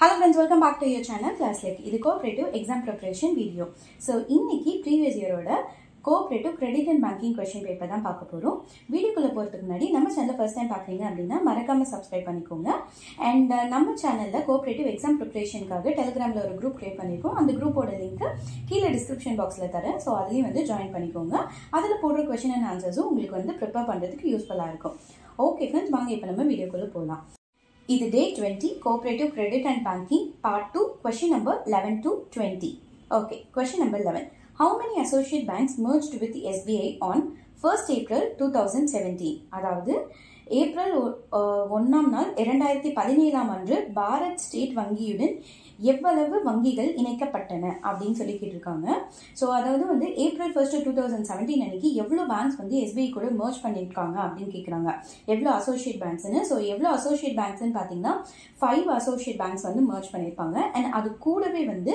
Hello friends, welcome back to your channel Class Like. This is cooperative exam preparation video. So, இன்னைக்கு previous year ஓட cooperative credit and banking question paper தான் பார்க்க போறோம். வீடியோக்குள்ள போறதுக்கு முன்னாடி நம்ம சேனலை first time பார்க்கறீங்க அப்படினா மறக்காம subscribe பண்ணிக்கோங்க. And நம்ம சேனல்ல cooperative exam preparationக்காக Telegramல ஒரு group create பண்ணிருக்கோம். அந்த groupோட link கீழ description boxல தரேன். So அதுலயும் வந்து join பண்ணிக்கோங்க. அதுல போடுற question and answers உங்களுக்கு வந்து prepare பண்றதுக்கு யூஸ்ஃபுல்லா இருக்கும். Okay friends, வாங்க இப்போ நம்ம வீடியோக்குள்ள போலாம். This is day 20, Cooperative Credit and Banking, Part 2, question number 11 to 20. Okay, question number 11. How many associate banks merged with the SBI on 1st April 2017? அதாவது ஏப்ரல் 1ஆம் நாள் 2017ஆம் அன்று பாரத் ஸ்டேட் வங்கியுடன் எவ்வளவு வங்கிகள் இணைக்கப்பட்டன அப்படின்னு சொல்லி கேட்டிருக்காங்க. ஸோ அதாவது வந்து ஏப்ரல் 1 2017 அன்னைக்கு எவ்வளோ பேங்க்ஸ் வந்து எஸ்பிஐ கூட மர்ஜ் பண்ணியிருக்காங்க அப்படின்னு கேட்குறாங்க. எவ்வளோ அசோசியேட் பேங்க்ஸ்ன்னு. ஸோ எவ்வளோ அசோசியேட் பேங்க்ஸ்ன்னு பார்த்தீங்கன்னா 5 அசோசியேட் பேங்க்ஸ் வந்து மர்ஜ் பண்ணியிருப்பாங்க. அண்ட் அது கூடவே வந்து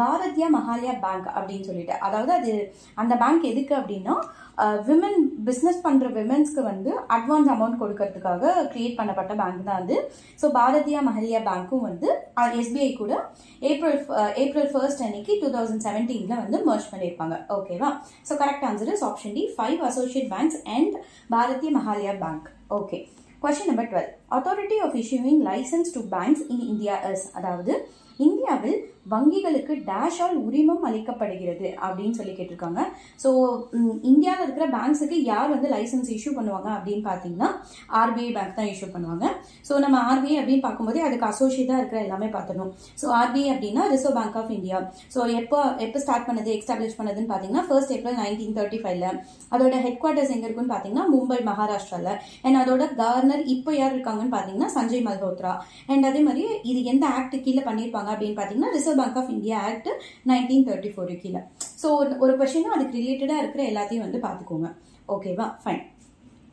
பாரதியா மஹாலயா பேங்க் அப்படின்னு சொல்லிட்டு, அதாவது அது அந்த பேங்க் எதுக்கு அப்படின்னா விமன் பிஸ்னஸ் பண்ணுற விமன்ஸ்க்கு வந்து அட்வான்ஸ் அமௌண்ட் கொடுக்கறதுக்காக கிரியேட் பண்ணப்பட்ட பேங்க் தான் அது. ஸோ பாரதியா மஹாலயா பேங்க்கும் வந்து எஸ்பிஐ கூட ஏப்ரல் 1 அன்னைக்கு 2017 வந்து மர்ஜ் பண்ணியிருப்பாங்க. ஓகேவா? So correct answer is option D, 5 associate banks and Bharatiya Mahila bank. Okay, question number 12. Authority of issuing license to banks in India is, அதாவது இந்தியாவில் வங்கிகளுக்கு டேஷால் உரிமம் அளிக்கப்படுகிறது அப்படின்னு சொல்லி கேட்டிருக்காங்க. ஸோ இந்தியாவில் இருக்கிற பேங்க்ஸுக்கு யார் வந்து லைசன்ஸ் இஷ்யூ பண்ணுவாங்க அப்படின்னு பார்த்தீங்கன்னா ஆர்பிஐ பேங்க் தான் இஷ்யூ பண்ணுவாங்க. ஸோ நம்ம ஆர்பிஐ அப்படின்னு பார்க்கும்போது அதுக்கு அசோசியேட்டாக இருக்கிற எல்லாமே பார்த்துணும். ஸோ ஆர்பிஐ அப்படின்னா reserve bank of India. So எப்போ ஸ்டார்ட் பண்ணது, எஸ்டாப்ளிஷ் பண்ணதுன்னு பார்த்தீங்கன்னா 1st April 1935. அதோட ஹெட் குவார்ட்டர்ஸ் எங்கே இருக்குன்னு பார்த்தீங்கன்னா மும்பை, மகாராஷ்டிராவில். அண்ட் அதோட கவர்னர் இப்போ யார் இருக்காங்கன்னு பார்த்தீங்கன்னா சஞ்சய் மல்ஹோத்ரா. அண்ட் அதே மாதிரி இது எந்த ஆக்ட் கீழே பண்ணியிருப்பாங்க அப்படின்னு பார்த்தீங்கன்னா reserve bank of India act 1934 கீழே. ஸோ ஒரு கொஸ்டின் அதுக்கு ரிலேட்டடாக இருக்கிற எல்லாத்தையும் வந்து பார்த்துக்கோங்க. ஓகேவா? ஃபைன்.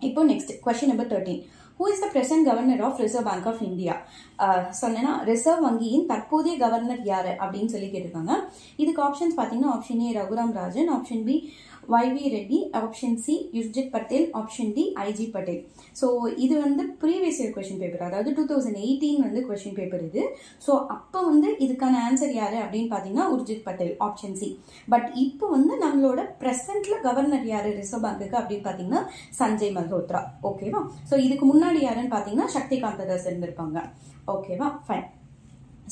இப்போ next question number 13. Who is the present governor of Reserve Bank of India? சொன்னா ரிசர்வ் வங்கியின் தற்போதைய கவர்னர் யாரு அப்படின்னு சொல்லி கேட்டிருக்காங்க. இதுக்கு ஆப்ஷன்ஸ் பார்த்தீங்கன்னா option A Raghuram Rajan, option B YV Reddy, option C Urjit Patel, option D IG Patel. So இது வந்து ப்ரீவியஸ் இயர் கொஸ்டின் பேப்பர், அதாவது 2018 வந்து கொஸ்டின் பேப்பர் இது. ஸோ அப்போ வந்து இதுக்கான ஆன்சர் யாரு அப்படின்னு பார்த்தீங்கன்னா Urjit Patel, option C. But இப்போ வந்து நம்மளோட பிரசன்ட்ல கவர்னர் யாரு ரிசர்வ் பேங்குக்கு அப்படின்னு பார்த்தீங்கன்னா சஞ்சய் மல்ஹோத்ரா. ஓகேவா? ஸோ இதுக்கு முன்னாடி யாருன்னு பார்த்தீங்கன்னா சக்திகாந்த தாஸ் இருந்திருப்பாங்க. ஓகேவா? ஃபைன்.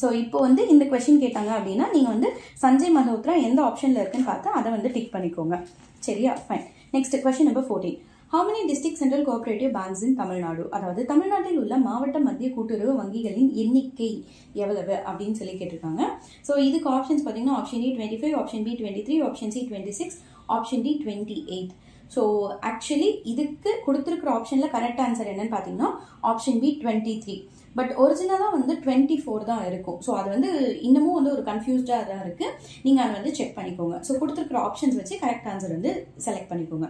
ஸோ இப்போ வந்து இந்த கொஸ்டின் கேட்டாங்க அப்படின்னா நீங்கள் வந்து சஞ்சய் மல்ஹோத்ரா எந்த ஆப்ஷனில் இருக்குன்னு பார்த்து அதை வந்து டிக் பண்ணிக்கோங்க. சரியா? Fine. Next question number 14. How many district central cooperative banks in Tamil Nadu? அதாவது தமிழ்நாட்டில் உள்ள மாவட்ட மத்திய கூட்டுறவு வங்கிகளின் எண்ணிக்கை எவ்வளவு அப்படின்னு சொல்லி கேட்டிருக்காங்க. ஸோ இதுக்கு ஆப்ஷன்ஸ் பார்த்தீங்கன்னா option A 25, option B 23, option C 26, option D 28. So actually இதுக்கு கொடுத்துருக்கிற ஆப்ஷனில் கரெக்ட் ஆன்சர் என்னன்னு பார்த்தீங்கன்னா ஆப்ஷன் பி 23. பட் ஒரிஜினலாக வந்து 24 தான் இருக்கும். ஸோ அது வந்து இன்னமும் வந்து ஒரு கன்ஃபியூஸ்டாக தான் இருக்குது. நீங்கள் அதை வந்து செக் பண்ணிக்கோங்க. ஸோ கொடுத்துருக்கிற ஆப்ஷன்ஸ் வச்சு கரெக்ட் ஆன்சர் வந்து செலக்ட் பண்ணிக்கோங்க.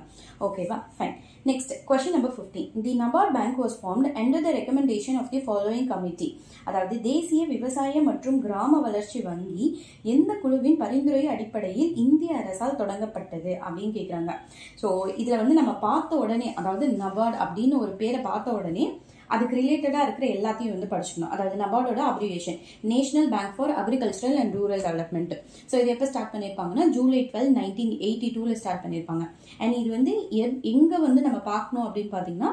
ஓகேவா? Fine. Next question number 15. The NABARD bank was formed under the recommendation of the following committee. அதாவது தேசிய விவசாய மற்றும் கிராம வளர்ச்சி வங்கி எந்த குழுவின் பரிந்துரை அடிப்படையில் இந்திய அரசால் தொடங்கப்பட்டது அப்படின்னு கேட்குறாங்க. ஸோ இதில் வந்து நம்ம பார்த்த உடனே, அதாவது நபார்ட் அப்படின்னு ஒரு பேரை பார்த்த உடனே அதுக்கு ரிலேட்டடாக இருக்கிற எல்லாத்தையும் வந்து படிச்சுக்கணும். அதாவது நபார்டோட abbreviation national bank for agricultural and rural development. So இது எப்போ ஸ்டார்ட் பண்ணியிருப்பாங்கன்னா ஜூலை 12, 1982 ஸ்டார்ட் பண்ணியிருப்பாங்க. அண்ட் இது வந்து எங்கே வந்து நம்ம பார்க்கணும் அப்படின்னு பார்த்தீங்கன்னா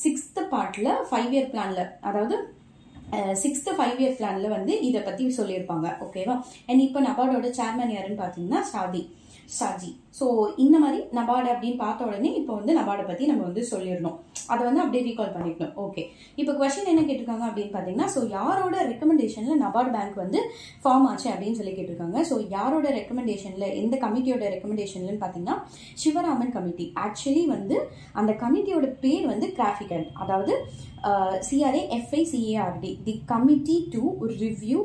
6th பார்ட்ல 5-year பிளான்ல, அதாவது 6th 5-year பிளான்ல வந்து இதை பற்றி சொல்லியிருப்பாங்க. ஓகேவா? அண்ட் இப்போ நபார்டோட சேர்மன் யாருன்னு பார்த்தீங்கன்னா ஷாஜி. ஸோ இந்த மாதிரி நபார்டு அப்படின்னு பார்த்த உடனே இப்போ வந்து நபார்டை பற்றி நம்ம வந்து சொல்லிடணும். அதை வந்து அப்படியே ரீகால் பண்ணிக்கணும். ஓகே, இப்போ கொஸ்டின் என்ன கேட்டிருக்காங்க அப்படின்னு பார்த்தீங்கன்னா, ஸோ யாரோட ரெக்கமெண்டேஷனில் நபார்டு பேங்க் வந்து ஃபார்ம் ஆச்சு அப்படின்னு சொல்லி கேட்டிருக்காங்க. ஸோ யாரோட ரெக்கமெண்டேஷனில், எந்த கமிட்டியோட ரெக்கமெண்டேஷன்லன்னு பார்த்தீங்கன்னா சிவராமன் கமிட்டி. ஆக்சுவலி வந்து அந்த கமிட்டியோட பேர் வந்து கிராஃபிகல், அதாவது CRAFICARD, the committee to review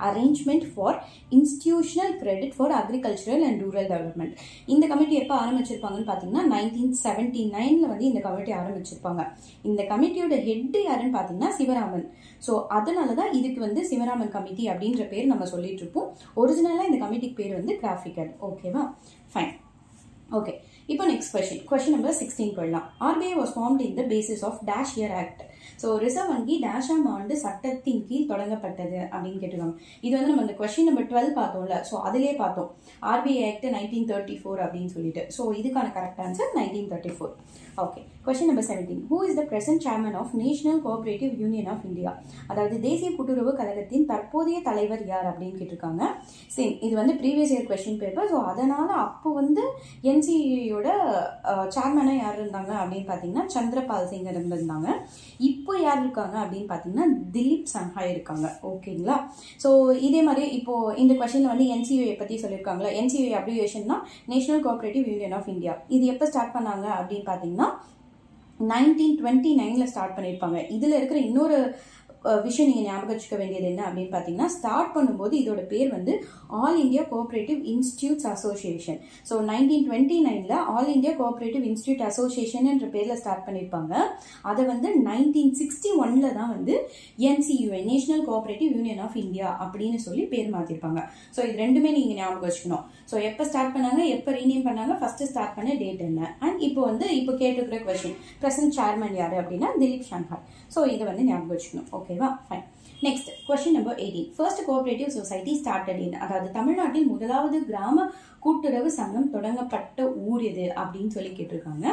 arrangement for institutional credit for agricultural and rural development. இந்த கமிட்டி எப்போ ஆரம்பிச்சிருப்பாங்கன்னு பார்த்தீங்கன்னா 1979 வந்து இந்த கமிட்டி ஆரம்பிச்சிருப்பாங்க. இந்த கமிட்டியோட ஹெட் யாருன்னு பார்த்தீங்கன்னா சிவராமன். ஸோ அதனால தான் இதுக்கு வந்து சிவராமன் கமிட்டி அப்படின்ற பேர் நம்ம சொல்லிட்டு இருப்போம். ஒரிஜினலாக இந்த கமிட்டிக்கு பேர் வந்து கிராஃபிகல். ஓகேவா? ஃபைன். ஓகே, இப்போ நெக்ஸ்ட் கொஸ்டின் நம்பர் 16 போயிடலாம். RBI was formed in the basis of Dash Year Act. So reserve வங்கி டேஷாம் ஆண்டு சட்டத்தின் கீழ் தொடங்கப்பட்டது அப்படின்னு கேட்டிருக்காங்க. இது வந்து நம்ம இந்த கொஸ்டின் நம்பர் 12 பார்த்தோம்ல, ஸோ அதிலே பார்த்தோம் RBI Act 1934 அப்படின்னு சொல்லிட்டு. ஸோ இதுக்கான correct answer 1934. Okay, question number 17. Who is the present chairman of National Cooperative Union of India? அதாவது தேசிய கூட்டுறவு கழகத்தின் தற்போதைய தலைவர் யார் அப்படின்னு கேட்டிருக்காங்க. சேம், இது வந்து previous year question paper. So அதனால அப்போ வந்து NCUயோட சேர்மனா யார் இருந்தாங்க அப்படின்னு பார்த்தீங்கன்னா சந்திரபால் சிங் இருந்திருந்தாங்க. இப்போ யார் இருக்காங்க அப்படின்னு பார்த்தீங்கன்னா திலீப் சங்ஹாய் இருக்காங்க. ஓகேங்களா? ஸோ இதே மாதிரி இப்போ இந்த கொஸ்டின்ல வந்து NCUA பத்தி சொல்லியிருக்காங்களா. NCUA அப்ரிவியேஷன்னா national cooperative union of India. இது எப்போ ஸ்டார்ட் பண்ணாங்க அப்படின்னு பார்த்தீங்கன்னா 1929ல ஸ்டார்ட் பண்ணியிருப்பாங்க. இதுல இருக்கிற இன்னொரு விஷயம் நீங்க ஞாபகம் வச்சுக்க வேண்டியது என்ன அப்படின்னு பாத்தீங்கன்னா, ஸ்டார்ட் பண்ணும்போது இதோட பேர் வந்து all India cooperative institutes association. So 1929ல all India cooperative institute association என்ற பேர்ல ஸ்டார்ட் பண்ணியிருப்பாங்க. அதை வந்து 1961ல தான் வந்து NCUA national cooperative union of India அப்படின்னு சொல்லி பேர் மாத்திருப்பாங்க. ஸோ இது ரெண்டுமே நீங்க ஞாபகம் வச்சுக்கணும். ஸோ எப்போ ஸ்டார்ட் பண்ணாங்க, எப்போ ரீநேம் பண்ணாங்க, ஃபர்ஸ்ட் ஸ்டார்ட் பண்ண டேட் என்ன, அண்ட் இப்போ கேட்டிருக்கிற கொஸ்டின் பிரசன்ட் சேர்மன் யாரு அப்படின்னா திலீப் சங்ஹாய். ஸோ இதை வந்து ஞாபகம் வச்சுக்கணும். ஓகேவா? Fine. Next question number 18. First cooperative society started in, அதாவது தமிழ்நாட்டில் முதலாவது கிராம கூட்டுறவு சங்கம் தொடங்கப்பட்ட ஊர் எது அப்படின்னு சொல்லி கேட்டிருக்காங்க.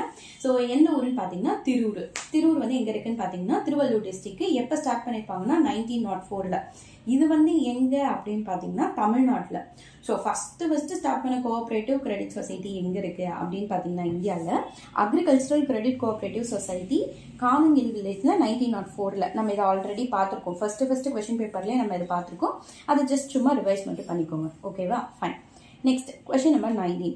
ஸோ எந்த ஊருன்னு பார்த்தீங்கன்னா திருவூர். திருவூர் வந்து எங்க இருக்குன்னு பார்த்தீங்கன்னா திருவள்ளூர் டிஸ்ட்ரிக்ட். எப்போ ஸ்டார்ட் பண்ணியிருப்பாங்கன்னா 1904ல. இது வந்து எங்க அப்படின்னு பார்த்தீங்கன்னா தமிழ்நாட்டில். ஸோ ஃபர்ஸ்ட் ஸ்டார்ட் பண்ண கோஆபரேட்டிவ் கிரெடிட் சொசைட்டி எங்க இருக்கு அப்படின்னு பார்த்தீங்கன்னா இந்தியாவில் அக்ரிகல்ச்சரல் கிரெடிட் கோஆபரேட்டிவ் சொசைட்டி காமன்கில் வில்லேஜ்ல 1904ல. நம்ம இதை ஆல்ரெடி பார்த்துருக்கோம். ஃபர்ஸ்ட் கொஸ்டின் பேப்பர்லேயே நம்ம இதை பார்த்துருக்கோம். அதை ஜஸ்ட் சும்மா ரிவைஸ் மட்டும் பண்ணிக்கோங்க. ஓகேவா? Fine. Next, question number 19.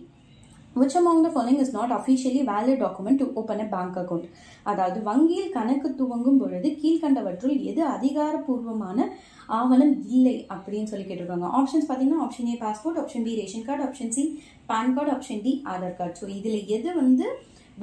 Which among the following is not officially valid document to open a bank account? அதாவது வங்கியில் கணக்கு துவங்கும் பொழுது கீழ்கண்டவற்றுள் எது அதிகாரப்பூர்வமான ஆவணம் இல்லை அப்படின்னு சொல்லி கேட்டிருக்காங்க. ஆப்ஷன்ஸ் பார்த்தீங்கன்னா option A passport, option B ration card, option C pan card, option D Aadhaar card. So இதுல எது வந்து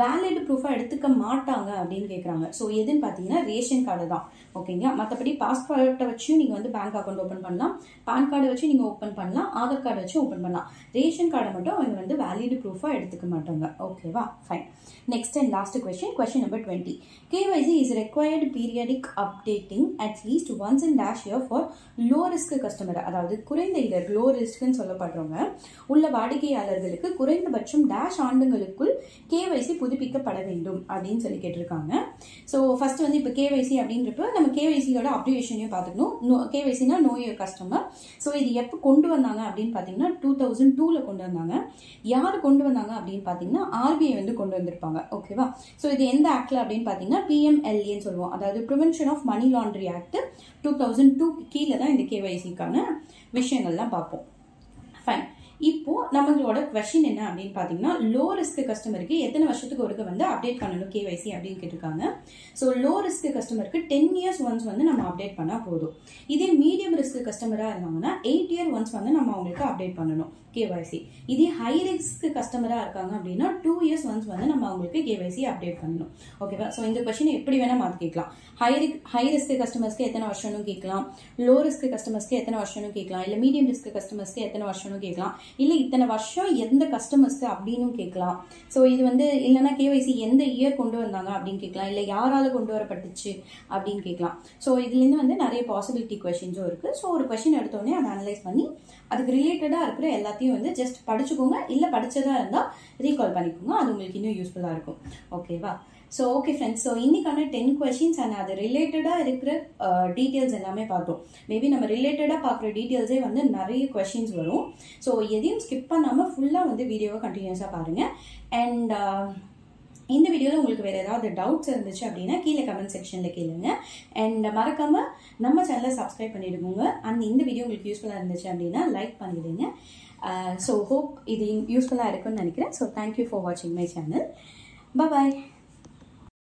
வேலிட் ப்ரூஃபா எடுத்துக்க மாட்டாங்க அப்படின்னு கேட்குறாங்க. ஸோ எதுன்னு பார்த்தீங்கன்னா ரேஷன் கார்டு தான். ஓகேங்களா? மற்றபடி பாஸ்போர்ட்டை வச்சும் நீங்கள் வந்து பேங்க் அக்கௌண்ட் ஓப்பன் பண்ணலாம், பேன் கார்டு வச்சு நீங்கள் ஓப்பன் பண்ணலாம், ஆதார் கார்டு வச்சு ஓப்பன் பண்ணலாம். ரேஷன் கார்டை மட்டும் அவங்க வந்து வேலிட் ப்ரூஃபா எடுத்துக்க மாட்டாங்க. ஓகேவா? Fine. Next and last question number 20. KYC is required periodic updating at least once in dash year for low risk customer. அதாவது குறைந்த இடர், லோ ரிஸ்க்னு சொல்லப்படுறவங்க உள்ள வாடிக்கையாளர்களுக்கு குறைந்தபட்சம் டேஷ் ஆண்டுகளுக்குள் KYC புதுப்பிக்கப்பட வேண்டும் அப்படின்னு சொல்லி கேட்டிருக்காங்க. ஸோ ஃபர்ஸ்ட் வந்து இப்போ KYC அப்படின்றப்ப நம்ம KYCயோட அப்ரிவேஷனையும் பார்த்துக்கணும். KYCனா நோ யுவர் கஸ்டமர். ஸோ இது எப்போ கொண்டு வந்தாங்க அப்படின்னு பார்த்தீங்கன்னா 2002ல கொண்டு வந்தாங்க. யார் கொண்டு வந்தாங்க அப்படின்னு பார்த்தீங்கன்னா RBI வந்து கொண்டு வந்திருப்பாங்க. ஓகேவா? ஸோ இது எந்த ஆக்ட்ல அப்படின்னு பார்த்தீங்கன்னா PMLAன்னு சொல்லுவோம். அதாவது prevention of money laundry act 2002 கீழே தான் இந்த KYCக்கான விஷயங்கள்லாம் பார்ப்போம். ஃபைன். இப்போ நம்மளோட கொஸ்டின் என்ன அப்படின்னு பாத்தீங்கன்னா லோ ரிஸ்க் கஸ்டமருக்கு எத்தனை வருஷத்துக்கு ஒருக்க வந்து அப்டேட் பண்ணணும் KYC அப்படின்னு கேட்டிருக்காங்க. ஸோ லோ ரிஸ்க் கஸ்டமருக்கு 10 years ஒன்ஸ் வந்து நம்ம அப்டேட் பண்ணா போதும். இதே மீடியம் ரிஸ்க் கஸ்டமரா இருந்தாங்கன்னா 8 years ஒன்ஸ் வந்து நம்ம அவங்களுக்கு அப்டேட் பண்ணணும் KYC. இதே ஹை ரிஸ்க் கஸ்டமரா இருக்காங்க அப்படின்னா 2 years ஒன்ஸ் வந்து நம்ம அவங்களுக்கு KYC அப்டேட் பண்ணணும். ஓகேவா? ஸோ இந்த கொஸ்டின் எப்படி வேணா மாத்தி கேட்கலாம். ஹை ரிஸ்க் கஸ்டமர்ஸ்க்கு எத்தனை வருஷம்னு கேட்கலாம், லோ ரிஸ்க் கஸ்டமர்ஸ்க்கு எத்தனை வருஷம்னு கேட்கலாம், இல்ல மீடியம் ரிஸ்க் கஸ்டமர்ஸ்க்கு எத்தனை வருஷம்னு கேட்கலாம், இல்ல இத்தனை வருஷம் எந்த கஸ்டமர்ஸ்க்கு அப்படின்னு கேட்கலாம். ஸோ இது வந்து இல்லைன்னா KYC எந்த இயர் கொண்டு வந்தாங்க அப்படின்னு கேட்கலாம், இல்ல யாரால கொண்டு வரப்பட்டுச்சு அப்படின்னு கேட்கலாம். ஸோ இதுல இருந்து வந்து நிறைய பாசிபிலிட்டி கொஸ்டின்ஸும் இருக்கு. ஸோ ஒரு கொஸ்டின் எடுத்தோடனே அதை அனலைஸ் பண்ணி அதுக்கு ரிலேட்டடா இருக்கிற எல்லாத்தையும் வந்து ஜஸ்ட் படிச்சுக்கோங்க, இல்ல படிச்சதா இருந்தா ரீகால் பண்ணிக்கோங்க. அது உங்களுக்கு இன்னும் யூஸ்ஃபுல்லா இருக்கும். ஓகேவா? ஸோ ஓகே ஃப்ரெண்ட்ஸ், ஸோ இன்னைக்கான 10 questions அண்ட் அது ரிலேட்டடாக இருக்கிற டீட்டெயில்ஸ் எல்லாமே பார்த்தோம். மேபி நம்ம ரிலேட்டடாக பார்க்குற டீட்டெயில்ஸே வந்து நிறைய கொஸ்டின்ஸ் வரும். ஸோ எதையும் ஸ்கிப் பண்ணாமல் ஃபுல்லாக வந்து வீடியோவை கண்டினியூஸாக பாருங்கள். அண்ட் இந்த வீடியோவில் உங்களுக்கு வேறு ஏதாவது டவுட்ஸ் இருந்துச்சு அப்படின்னா கீழே கமெண்ட் செக்ஷனில் கேளுங்க. அண்ட் மறக்காமல் நம்ம சேனலை சப்ஸ்கிரைப் பண்ணிடுங்க. அண்ட் இந்த வீடியோ உங்களுக்கு யூஸ்ஃபுல்லாக இருந்துச்சு அப்படின்னா லைக் பண்ணிவிடுங்க. ஸோ ஹோப் இது யூஸ்ஃபுல்லாக இருக்குன்னு நினைக்கிறேன். ஸோ தேங்க்யூ ஃபார் வாட்சிங் மை சேனல். Bye bye.